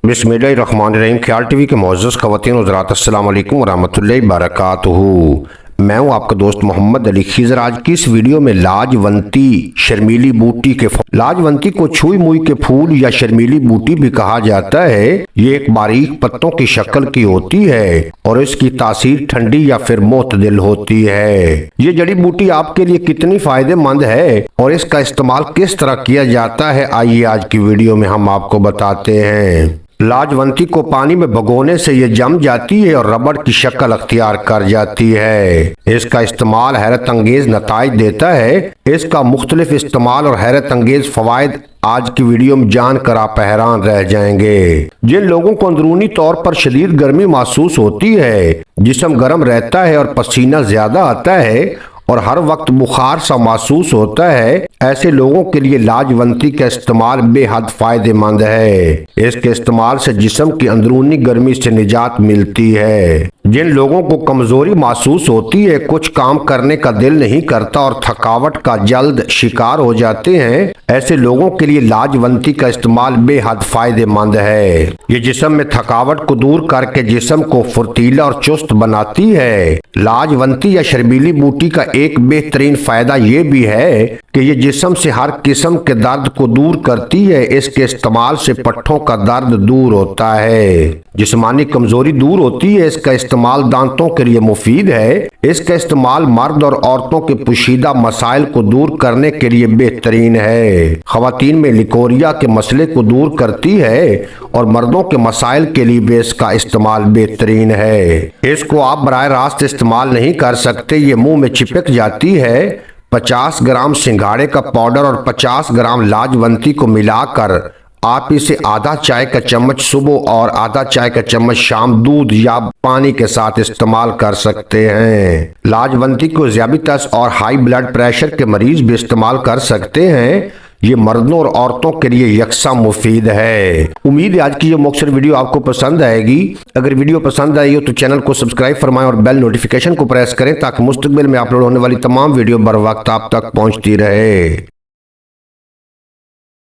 बिस्मिल्लाहिर्रहमानिर्रहीम। ख्याल टीवी के मोअज़्ज़ज़ ख़वातीन हज़रात, अस्सलाम वालेकुम वरहमतुल्लाहि वबरकातुहू। मैं हूं आपका दोस्त मोहम्मद अली खिज़र। आज की इस वीडियो में लाजवंती शर्मीली बूटी के लाजवंती को छुई मुई के फूल या शर्मीली बूटी भी कहा जाता है। ये एक बारीक पत्तों की शक्ल की होती है और इसकी तासीर ठंडी या फिर मोतदिल होती है। ये जड़ी बूटी आपके लिए कितनी फायदेमंद है और इसका इस्तेमाल किस तरह किया जाता है, आइए आज की वीडियो में हम आपको बताते हैं। लाजवंती को पानी में भगोने से ये जम जाती है और रबड़ की शक्ल अख्तियार कर जाती है। इसका इस्तेमाल हैरत अंगेज नताइज देता है। इसका मुख्तलिफ इस्तेमाल और हैरत अंगेज फवायद आज की वीडियो में जानकर आप हैरान रह जाएंगे। जिन लोगों को अंदरूनी तौर पर शदीद गर्मी महसूस होती है, जिस्म गर्म रहता है और पसीना ज्यादा आता है और हर वक्त बुखार सा महसूस होता है, ऐसे लोगों के लिए लाजवंती का इस्तेमाल बेहद फायदेमंद है। इसके इस्तेमाल से जिस्म की अंदरूनी गर्मी से निजात मिलती है। जिन लोगों को कमजोरी महसूस होती है, कुछ काम करने का दिल नहीं करता और थकावट का जल्द शिकार हो जाते हैं, ऐसे लोगों के लिए लाजवंती का इस्तेमाल बेहद फायदेमंद है। ये जिस्म में थकावट को दूर करके जिस्म को फुर्तीला और चुस्त बनाती है। लाजवंती या शर्मीली बूटी का एक बेहतरीन फायदा ये भी है कि ये जिस्म से हर किस्म के दर्द को दूर करती है। इसके इस्तेमाल से पट्ठों का दर्द दूर होता है, जिस्मानी कमजोरी दूर होती है। इसका इस्तेमाल दांतों के लिए मुफीद है। इसका इस्तेमाल मर्द और औरतों के पोशीदा मसाइल को दूर करने के लिए बेहतरीन है। खवातीन में लिकोरिया के मसले को दूर करती है और मर्दों के मसाइल के लिए भी इसका इस्तेमाल बेहतरीन है। इसको आप बराह रास्त इस्तेमाल नहीं कर सकते, ये मुंह में चिपक जाती है। 50 ग्राम सिंघाड़े का पाउडर और 50 ग्राम लाजवंती को मिलाकर आप इसे आधा चाय का चम्मच सुबह और आधा चाय का चम्मच शाम दूध या पानी के साथ इस्तेमाल कर सकते हैं। लाजवंती को ज़ियाबितस और हाई ब्लड प्रेशर के मरीज भी इस्तेमाल कर सकते हैं। ये मर्दों और औरतों के लिए यकसा मुफीद है। उम्मीद है आज की ये मुख्तसर वीडियो आपको पसंद आएगी। अगर वीडियो पसंद आई हो तो चैनल को सब्सक्राइब फरमाएं और बेल नोटिफिकेशन को प्रेस करें ताकि मुस्तकबिल में अपलोड होने वाली तमाम वीडियो बर वक्त आप तक पहुंचती रहे।